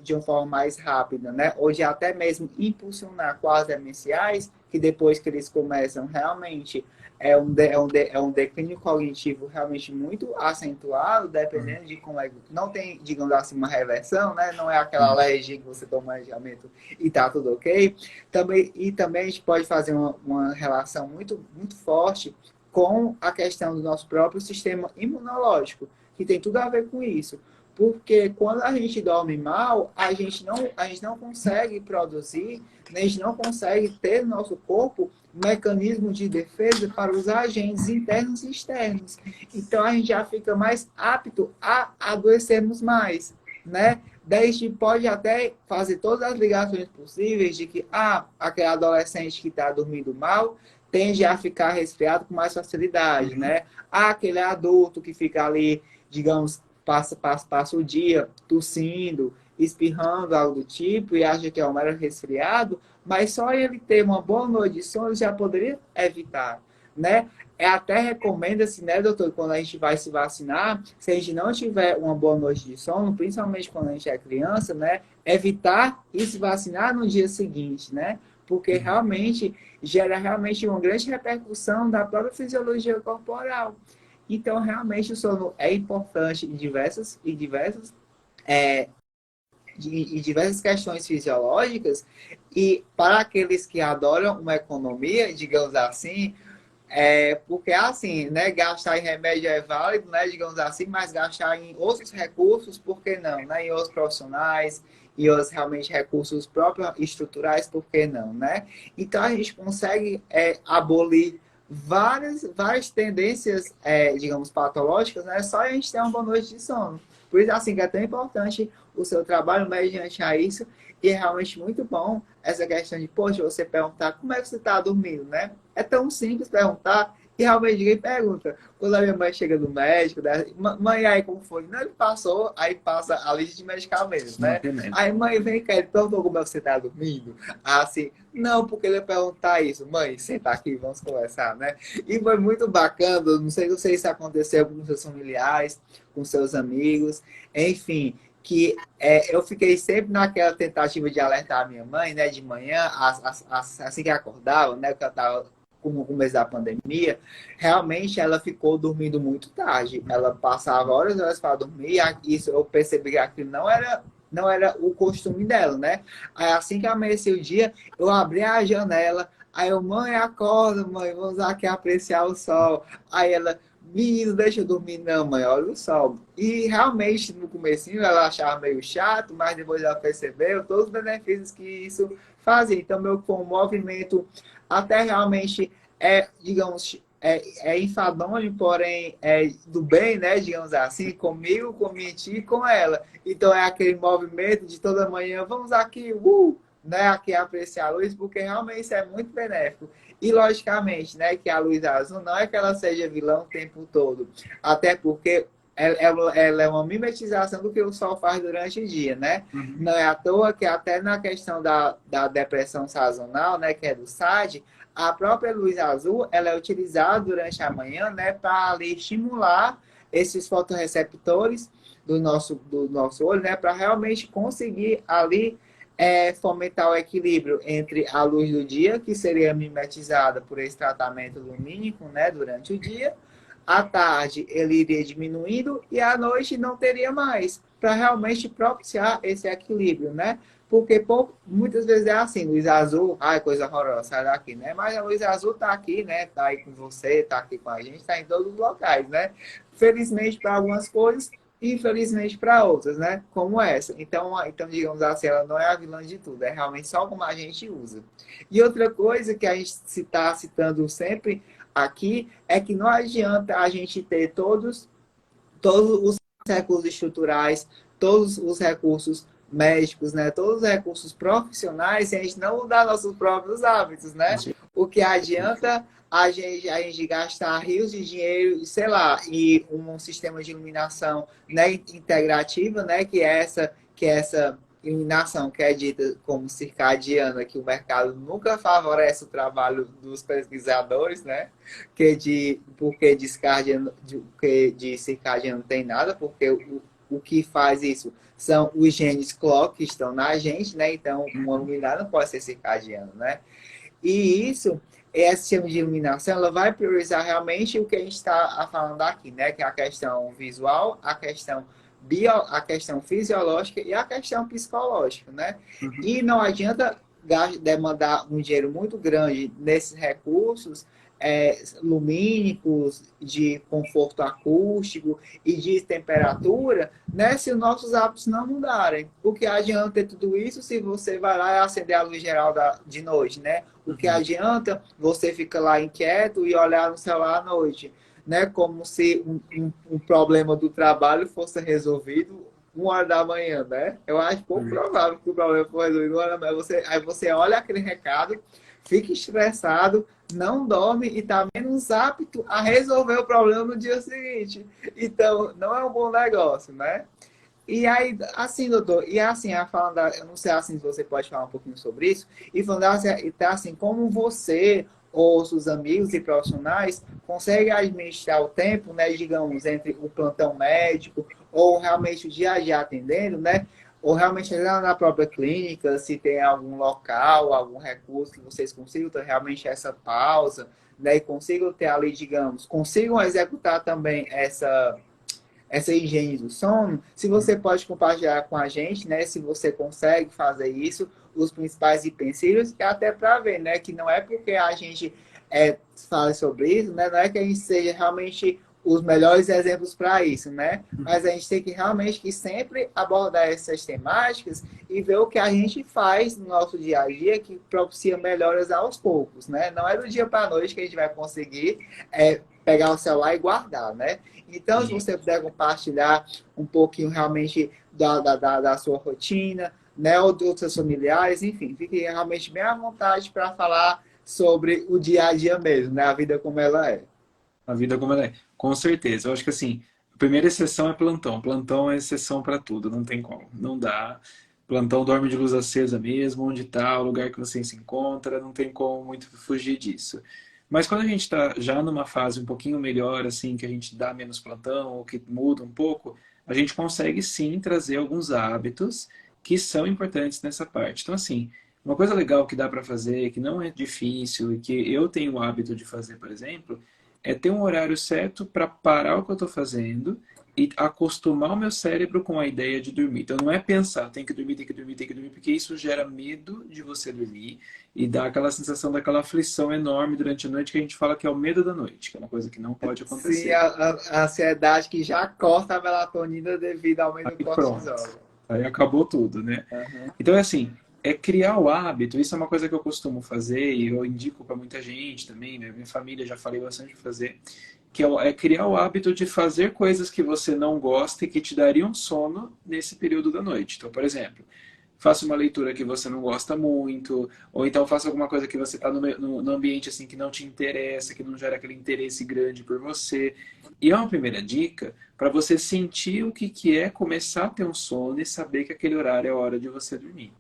S1: de uma forma mais rápida, né? Ou de até mesmo impulsionar quadros demenciais, que depois que eles começam realmente é um declínio cognitivo realmente muito acentuado, dependendo de como é. Não tem, digamos assim, uma reversão, né? Não é aquela alergia que você toma medicamento e tá tudo ok. Também a gente pode fazer uma relação muito forte com a questão do nosso próprio sistema imunológico, que tem tudo a ver com isso. Porque quando a gente dorme mal, a gente não consegue produzir, né? A gente não consegue ter no nosso corpo um mecanismo de defesa para os agentes internos e externos. Então a gente já fica mais apto a adoecermos mais, né? Daí a gente pode até fazer todas as ligações possíveis de que aquele adolescente que está dormindo mal tende a ficar resfriado com mais facilidade, né? Aquele adulto que fica ali, digamos, passa o dia tossindo, espirrando, algo do tipo, e acha que é um mero resfriado, mas só ele ter uma boa noite de sono já poderia evitar, né? Até recomenda-se, né, doutor, quando a gente vai se vacinar, se a gente não tiver uma boa noite de sono, principalmente quando a gente é criança, né, evitar e se vacinar no dia seguinte, né? Porque realmente gera realmente uma grande repercussão da própria fisiologia corporal. Então, realmente, o sono é importante em diversas questões fisiológicas, e para aqueles que adoram uma economia, digamos assim, porque assim, né, gastar em remédio é válido, né, digamos assim, mas gastar em outros recursos, por que não, né, em outros profissionais, e outros realmente recursos próprios estruturais, por que não, né? Então a gente consegue abolir várias tendências, digamos, patológicas, né, só a gente ter uma boa noite de sono. Por isso, assim, que é tão importante o seu trabalho mediante a isso, e é realmente muito bom essa questão de, poxa, você perguntar como é que você está dormindo, né? É tão simples perguntar e realmente ninguém pergunta. Quando a minha mãe chega do médico, né? Mãe, aí como foi? Não, ele passou, aí passa a lista de medicamentos,
S2: Não
S1: né?
S2: tem mesmo.
S1: Aí mãe vem cá, ele perguntou como é que você está dormindo? Assim, não, porque ele ia perguntar isso. Mãe, senta aqui, vamos conversar, né? E foi muito bacana, não sei se aconteceu com seus familiares, com seus amigos, enfim, que eu fiquei sempre naquela tentativa de alertar a minha mãe, né, de manhã, assim que acordava, né, que eu estava no começo da pandemia, realmente ela ficou dormindo muito tarde. Ela passava horas e horas para dormir, e isso eu percebi que aquilo não era o costume dela, né? Aí assim que amanheceu o dia, eu abri a janela, aí eu, mãe, acorda, mãe, vamos aqui apreciar o sol. Aí ela, menino, deixa eu dormir, não, mãe, olha o sol. E realmente, no comecinho, ela achava meio chato, mas depois ela percebeu todos os benefícios que isso fazia. Então, meu foi um movimento até realmente digamos, enfadonho, porém do bem, né, digamos assim, comigo, com minha tia e com ela. Então, é aquele movimento de toda manhã, vamos aqui, né, aqui apreciar a luz, porque realmente isso é muito benéfico. E, logicamente, né, que a luz azul não é que ela seja vilã o tempo todo, até porque ela é uma mimetização do que o sol faz durante o dia, né?
S2: Uhum.
S1: Não é à toa que até na questão da depressão sazonal, né, que é do SAD, a própria luz azul ela é utilizada durante a manhã, né, para ali estimular esses fotorreceptores do nosso olho, né, para realmente conseguir ali fomentar o equilíbrio entre a luz do dia, que seria mimetizada por esse tratamento lumínico, né, durante o dia, à tarde ele iria diminuindo e à noite não teria mais, para realmente propiciar esse equilíbrio, né? Porque muitas vezes é assim, luz azul, ai, coisa horrorosa, sai daqui, né? Mas a luz azul tá aqui, né? Tá aí com você, tá aqui com a gente, tá em todos os locais, né? Felizmente para algumas coisas, e infelizmente para outras, né? Como essa. Então, digamos assim, ela não é a vilã de tudo, é realmente só como a gente usa. E outra coisa que a gente está citando sempre aqui é que não adianta a gente ter todos os recursos estruturais, todos os recursos médicos, né? Todos os recursos profissionais, se a gente não mudar nossos próprios hábitos, né? O que adianta a gente gastar rios de dinheiro, sei lá, e um sistema de iluminação, né, integrativa, né, que é essa iluminação que é dita como circadiana, que o mercado nunca favorece o trabalho dos pesquisadores, né? Porque de circadiano não tem nada, porque o que faz isso são os genes clock que estão na gente, né? Então, uma luminária não pode ser circadiano, né? E isso, esse sistema de iluminação, ela vai priorizar realmente o que a gente está falando aqui, né? Que é a questão visual, a questão fisiológica e a questão psicológica, né?
S2: Uhum.
S1: E não adianta demandar um dinheiro muito grande nesses recursos lumínicos, de conforto acústico e de temperatura, né, se os nossos hábitos não mudarem. O que adianta ter tudo isso se você vai lá e acender a luz geral de noite, né? O que
S2: Uhum.
S1: adianta você ficar lá inquieto e olhar no celular à noite, né? Como se um problema do trabalho fosse resolvido 1 hora da manhã, né? Eu acho pouco
S2: Uhum.
S1: provável que o problema for resolvido 1 hora da manhã. Aí você olha aquele recado, fica estressado, não dorme e está menos apto a resolver o problema no dia seguinte. Então, não é um bom negócio, né? E aí, assim, doutor, e assim, falando, eu não sei assim se você pode falar um pouquinho sobre isso, e falando assim, tá, assim, como você ou seus amigos e profissionais conseguem administrar o tempo, né, digamos, entre o plantão médico ou realmente o dia a dia atendendo, né, ou realmente lá na própria clínica, se tem algum local, algum recurso que vocês consigam ter realmente essa pausa, né, e consigam ter ali, digamos, consigam executar também essa higiene do sono, se você pode compartilhar com a gente, né, se você consegue fazer isso, os principais utensílios, e até para ver, né, que não é porque a gente fala sobre isso, né, não é que a gente seja realmente os melhores exemplos para isso, né? Mas a gente tem que realmente que sempre abordar essas temáticas e ver o que a gente faz no nosso dia a dia que propicia melhoras aos poucos, né? Não é do dia para a noite que a gente vai conseguir pegar o celular e guardar, né? Então, se
S2: E
S1: você puder compartilhar um pouquinho realmente da sua rotina, né, ou dos seus familiares, enfim, fique realmente bem à vontade para falar sobre o dia a dia mesmo, né, a vida como ela é.
S2: a vida como ela é. Com certeza. Eu acho que assim, a primeira exceção é plantão. Plantão é exceção para tudo, não tem como. Não dá. Plantão dorme de luz acesa mesmo, onde está, o lugar que você se encontra, não tem como muito fugir disso. Mas quando a gente está já numa fase um pouquinho melhor, assim, que a gente dá menos plantão, ou que muda um pouco, a gente consegue sim trazer alguns hábitos que são importantes nessa parte. Então, assim, uma coisa legal que dá para fazer, que não é difícil e que eu tenho o hábito de fazer, por exemplo, é ter um horário certo para parar o que eu estou fazendo e acostumar o meu cérebro com a ideia de dormir. Então não é pensar, tem que dormir, tem que dormir, tem que dormir, porque isso gera medo de você dormir e dá aquela sensação daquela aflição enorme durante a noite que a gente fala que é o medo da noite, que é uma coisa que não pode
S1: Sim,
S2: acontecer.
S1: a ansiedade que já corta a melatonina devido ao aumento do
S2: Aí pronto.
S1: cortisol.
S2: Aí acabou tudo, né?
S1: Uhum.
S2: Então é assim, é criar o hábito, isso é uma coisa que eu costumo fazer e eu indico para muita gente também, né? Minha família já falei bastante de fazer, que é criar o hábito de fazer coisas que você não gosta e que te dariam sono nesse período da noite. Então, por exemplo, faça uma leitura que você não gosta muito, ou então faça alguma coisa que você está no ambiente assim que não te interessa, que não gera aquele interesse grande por você. E é uma primeira dica para você sentir o que é começar a ter um sono e saber que aquele horário é a hora de você dormir.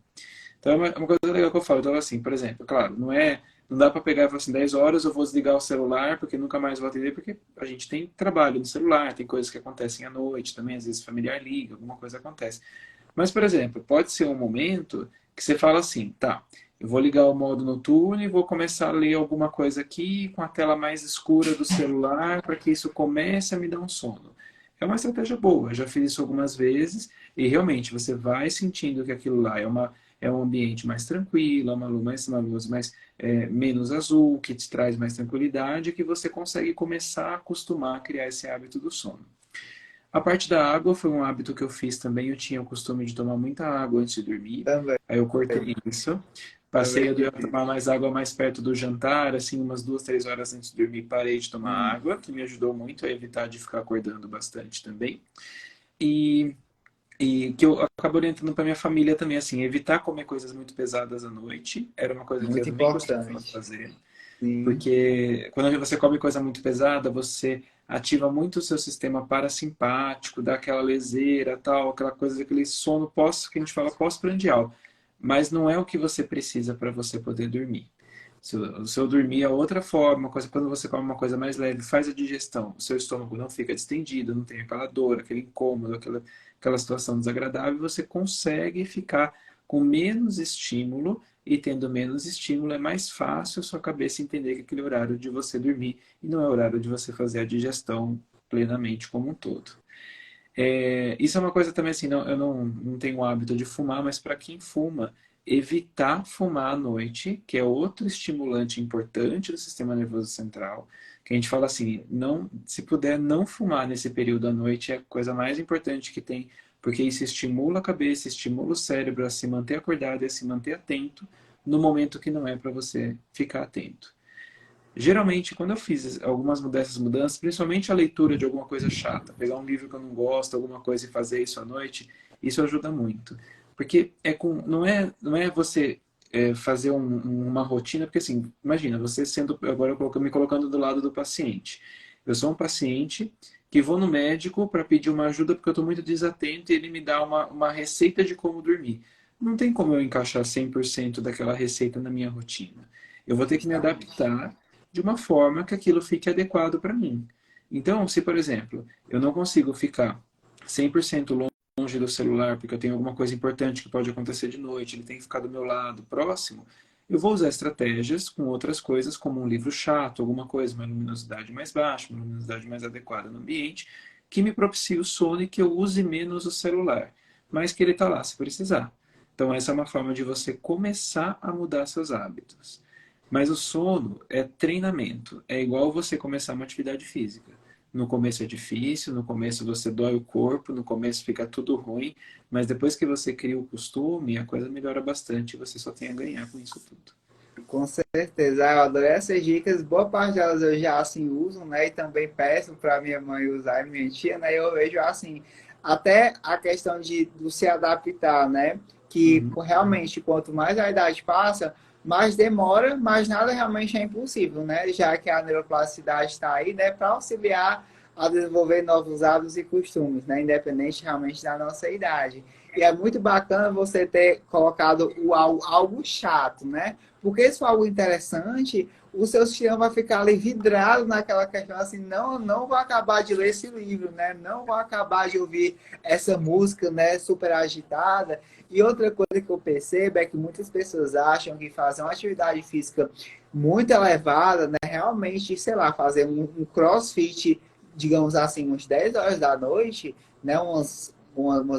S2: Então é uma coisa legal que eu falo. Então, assim, por exemplo, claro, não dá para pegar e falar assim, 10 horas eu vou desligar o celular porque nunca mais vou atender, porque a gente tem trabalho no celular, tem coisas que acontecem à noite também, às vezes familiar liga, alguma coisa acontece. Mas, por exemplo, pode ser um momento que você fala assim, tá, eu vou ligar o modo noturno e vou começar a ler alguma coisa aqui com a tela mais escura do celular para que isso comece a me dar um sono. É uma estratégia boa, eu já fiz isso algumas vezes e realmente você vai sentindo que aquilo lá é um ambiente mais tranquilo, uma luz mais, menos azul, que te traz mais tranquilidade, que você consegue começar a acostumar a criar esse hábito do sono. A parte da água foi um hábito que eu fiz também. Eu tinha o costume de tomar muita água antes de dormir.
S1: Também,
S2: Aí eu cortei isso. Passei
S1: também
S2: a
S1: fiz isso.
S2: tomar mais água mais perto do jantar, assim, umas 2, 3 horas antes de dormir, parei de tomar
S1: Hum.
S2: água, que me ajudou muito a evitar de ficar acordando bastante também. E, e que eu acabo orientando para minha família também, assim, evitar comer coisas muito pesadas à noite. Era uma coisa que eu
S1: Muito
S2: também costumava
S1: importante.
S2: fazer.
S1: Sim.
S2: Porque quando você come coisa muito pesada, você ativa muito o seu sistema parasimpático, dá aquela leseira, tal, aquela coisa, aquele sono pós, que a gente fala pós-prandial. Mas não é o que você precisa para você poder dormir. O seu dormir é outra forma, quando você come uma coisa mais leve, faz a digestão, o seu estômago não fica distendido, não tem aquela dor, aquele incômodo, aquela situação desagradável, você consegue ficar com menos estímulo e tendo menos estímulo, é mais fácil a sua cabeça entender que aquele é o horário de você dormir e não é o horário de você fazer a digestão plenamente como um todo. Isso é uma coisa também assim, eu não tenho o hábito de fumar, mas para quem fuma, evitar fumar à noite, que é outro estimulante importante do sistema nervoso central, que a gente fala assim, não, se puder não fumar nesse período à noite é a coisa mais importante que tem, porque isso estimula a cabeça, estimula o cérebro a se manter acordado e a se manter atento no momento que não é para você ficar atento. Geralmente, quando eu fiz dessas mudanças, principalmente a leitura de alguma coisa chata, pegar um livro que eu não gosto, alguma coisa e fazer isso à noite, isso ajuda muito. Porque não é você fazer uma rotina, porque assim, imagina, você sendo, agora me colocando do lado do paciente. Eu sou um paciente que vou no médico para pedir uma ajuda porque eu estou muito desatento e ele me dá uma receita de como dormir. Não tem como eu encaixar 100% daquela receita na minha rotina. Eu vou ter que me
S1: Justamente.
S2: adaptar de uma forma que aquilo fique adequado para mim. Então, se, por exemplo, eu não consigo ficar 100% longe longe do celular, porque eu tenho alguma coisa importante que pode acontecer de noite, ele tem que ficar do meu lado, próximo, eu vou usar estratégias com outras coisas, como um livro chato, alguma coisa, uma luminosidade mais baixa, uma luminosidade mais adequada no ambiente, que me propicie o sono e que eu use menos o celular, mas que ele está lá se precisar. Então, essa é uma forma de você começar a mudar seus hábitos. Mas o sono é treinamento, é igual você começar uma atividade física. No começo é difícil, no começo você dói o corpo, no começo fica tudo ruim, mas depois que você cria o costume, a coisa melhora bastante e você só tem a ganhar com isso tudo.
S1: Com certeza, eu adorei essas dicas. Boa parte delas eu já assim uso, né? E também peço para minha mãe usar e minha tia, né? Eu vejo assim, até a questão de se adaptar, né? Que
S2: Uhum.
S1: realmente, quanto mais a idade passa, mais demora, mas nada realmente é impossível, né? Já que a neuroplasticidade está aí, né? Para auxiliar a desenvolver novos hábitos e costumes, né? Independente realmente da nossa idade. E é muito bacana você ter colocado algo chato, né? Porque se for algo interessante, o seu sistema vai ficar ali vidrado naquela questão assim, não vou acabar de ler esse livro, né? Não vou acabar de ouvir essa música, né, super agitada. E outra coisa que eu percebo é que muitas pessoas acham que fazer uma atividade física muito elevada, né, realmente, sei lá, fazer um crossfit, digamos assim, uns 10 horas da noite, né, umas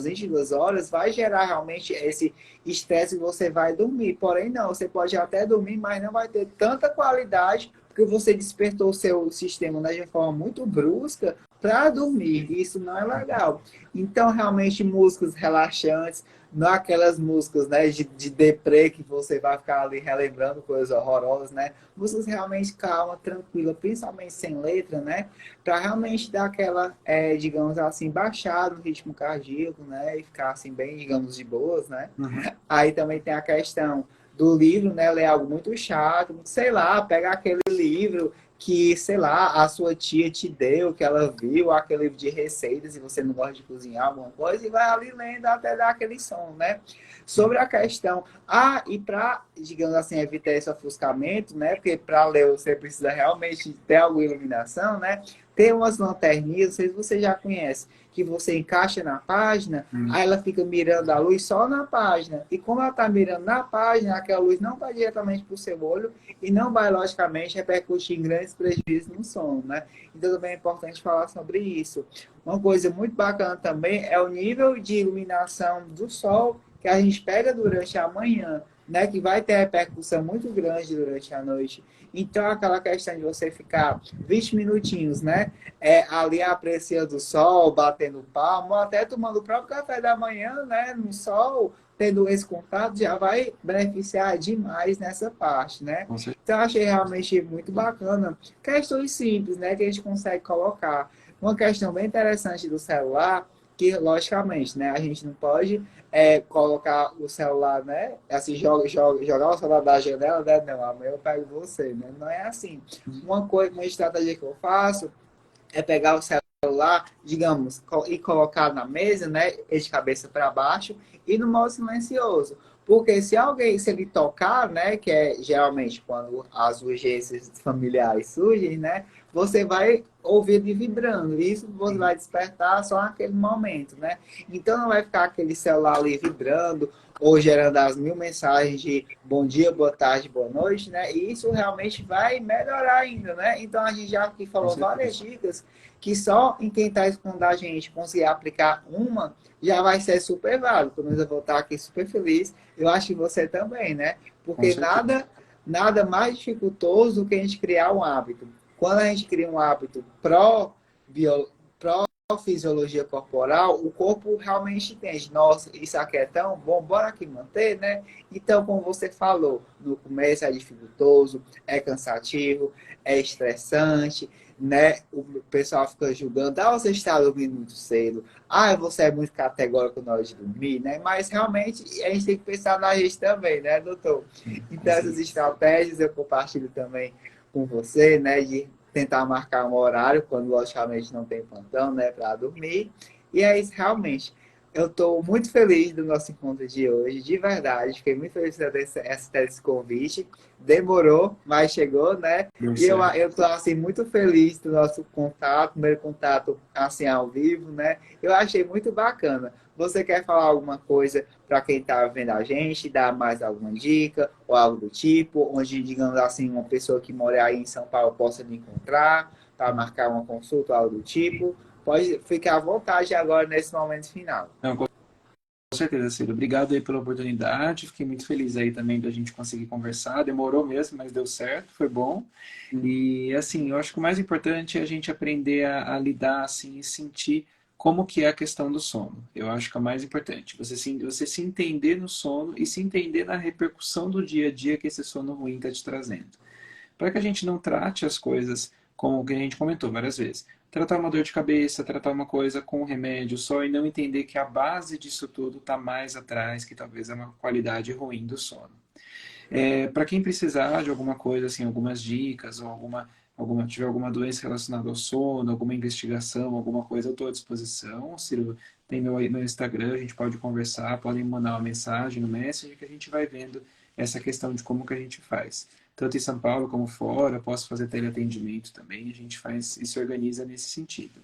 S1: 22 horas, vai gerar realmente esse estresse que você vai dormir. Porém, não, você pode até dormir, mas não vai ter tanta qualidade, porque você despertou o seu sistema, né, de forma muito brusca para dormir. Isso não é legal. Então, realmente, músicas relaxantes, não aquelas músicas, né, de deprê que você vai ficar ali relembrando coisas horrorosas, né? Músicas realmente calma, tranquila, principalmente sem letra, né? Para realmente dar aquela, digamos assim, baixada no ritmo cardíaco, né? E ficar assim bem, digamos, de boas, né?
S2: Uhum.
S1: Aí também tem a questão do livro, né? Ler algo muito chato, sei lá, pega aquele livro que, sei lá, a sua tia te deu, que ela viu, aquele livro de receitas, e você não gosta de cozinhar alguma coisa, e vai ali lendo até dar aquele som, né? Sobre a questão, e para, digamos assim, evitar esse ofuscamento, né? Porque para ler você precisa realmente ter alguma iluminação, né? Tem umas lanterninhas, não sei se você já conhece, que você encaixa na página,
S2: Uhum.
S1: aí ela fica mirando a luz só na página. E como ela está mirando na página, aquela luz não vai diretamente para o seu olho e não vai, logicamente, repercutir em grandes prejuízos no sono, né? Então também é importante falar sobre isso. Uma coisa muito bacana também é o nível de iluminação do sol que a gente pega durante a manhã, né? Que vai ter repercussão muito grande durante a noite. Então, aquela questão de você ficar 20 minutinhos, né? Ali apreciando o sol, batendo palmo, ou até tomando o próprio café da manhã, né? No sol, tendo esse contato, já vai beneficiar demais nessa parte, né?
S2: Com certeza.
S1: Então, achei realmente muito bacana. Questões simples, né? Que a gente consegue colocar. Uma questão bem interessante do celular, que, logicamente, né? A gente não pode colocar o celular, né? Assim, jogar o celular da janela, né? Não, amanhã eu pego você, né? Não é assim. Uma coisa, uma estratégia que eu faço é pegar o celular, digamos, e colocar na mesa, né, de cabeça para baixo e no modo silencioso. Porque se alguém, se ele tocar, né, que é geralmente quando as urgências familiares surgem, né, você vai ouvir ele vibrando. Isso você vai despertar só naquele momento, né? Então não vai ficar aquele celular ali vibrando ou gerando as mil mensagens de bom dia, boa tarde, boa noite, né? E isso realmente vai melhorar ainda, né? Então a gente já aqui
S2: Com
S1: falou várias
S2: certeza.
S1: dicas que só em quem está escutando a gente conseguir aplicar uma já vai ser super válido. Pelo menos eu vou estar aqui super feliz. Eu acho que você também, né?
S2: Com
S1: Porque
S2: certeza.
S1: nada mais dificultoso do que a gente criar um hábito. Quando a gente cria um hábito pró-fisiologia corporal, o corpo realmente entende. Nossa, isso aqui é tão bom, bora aqui manter, né? Então, como você falou, no começo é dificultoso, é cansativo, é estressante, né? O pessoal fica julgando, você está dormindo muito cedo, você é muito categórico na hora de dormir, né? Mas realmente a gente tem que pensar na gente também, né, doutor?
S2: Com
S1: Então, essas
S2: certeza.
S1: estratégias eu compartilho também com você, né? De tentar marcar um horário, quando logicamente não tem plantão, né? Para dormir. E é isso, realmente. Eu estou muito feliz do nosso encontro de hoje, de verdade. Fiquei muito feliz de ter esse convite. Demorou, mas chegou, né?
S2: Deu
S1: E
S2: certo.
S1: eu tô, assim, muito feliz do nosso contato, primeiro contato, assim, ao vivo, né? Eu achei muito bacana. Você quer falar alguma coisa para quem está vendo a gente, dar mais alguma dica ou algo do tipo, onde, digamos assim, uma pessoa que mora aí em São Paulo possa lhe encontrar para marcar uma consulta ou algo do tipo? Pode ficar à vontade agora nesse momento final.
S2: Não, com certeza, Ciro. Obrigado aí pela oportunidade. Fiquei muito feliz aí também da gente conseguir conversar. Demorou mesmo, mas deu certo, foi bom. E assim, eu acho que o mais importante é a gente aprender a lidar assim e sentir como que é a questão do sono. Eu acho que é o mais importante. Você se entender no sono e se entender na repercussão do dia a dia que esse sono ruim está te trazendo. Para que a gente não trate as coisas como o que a gente comentou várias vezes. Tratar uma dor de cabeça, tratar uma coisa com remédio só e não entender que a base disso tudo está mais atrás, que talvez é uma qualidade ruim do sono. Para quem precisar de alguma coisa, assim, algumas dicas ou tiver alguma doença relacionada ao sono, alguma investigação, alguma coisa, eu estou à disposição. Ciro, tem meu Instagram, a gente pode conversar, podem mandar uma mensagem no Messenger que a gente vai vendo essa questão de como que a gente faz. Tanto em São Paulo como fora, eu posso fazer teleatendimento também, a gente faz e se organiza nesse sentido.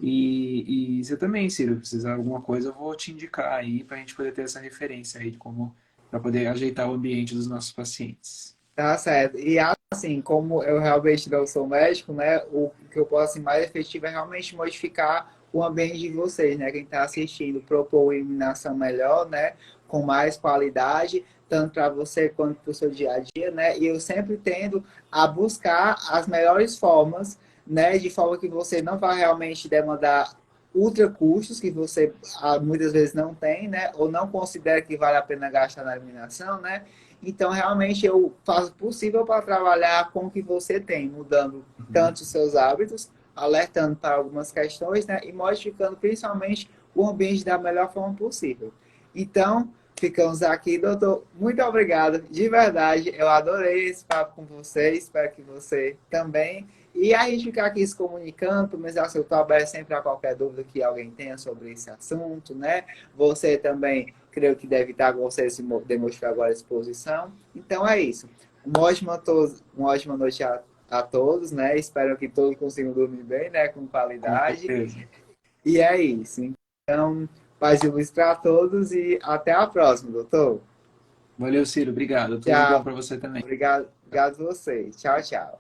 S2: E você também, Ciro, precisar de alguma coisa, eu vou te indicar aí para a gente poder ter essa referência aí de como para poder ajeitar o ambiente dos nossos pacientes.
S1: Tá certo. E assim, como eu realmente não sou médico, né? O que eu posso assim, mais efetivo é realmente modificar o ambiente de vocês, né? Quem está assistindo, propor uma iluminação melhor, né? Com mais qualidade, tanto para você quanto para o seu dia a dia, né? E eu sempre tendo a buscar as melhores formas, né? De forma que você não vai realmente demandar ultra custos que você muitas vezes não tem, né? Ou não considera que vale a pena gastar na iluminação, né? Então, realmente, eu faço o possível para trabalhar com o que você tem, mudando
S2: Uhum.
S1: tanto os seus hábitos, alertando para algumas questões, né? E modificando principalmente o ambiente da melhor forma possível. Então, ficamos aqui, doutor. Muito obrigado, de verdade. Eu adorei esse papo com você, espero que você também. E a gente ficar aqui se comunicando, mas assim, eu estou aberto sempre a qualquer dúvida que alguém tenha sobre esse assunto, né? Você também, creio que deve estar com você se demonstrar agora a exposição. Então é isso. Uma ótima noite a todos, né? Espero que todos consigam dormir bem, né? Com
S2: Com
S1: qualidade.
S2: certeza.
S1: E é isso. Então, paz e luz para todos e até a próxima, doutor.
S2: Valeu, Ciro. Obrigado. Tudo de bom
S1: Tchau.
S2: para você também.
S1: Obrigado, obrigado a vocês. Tchau, tchau.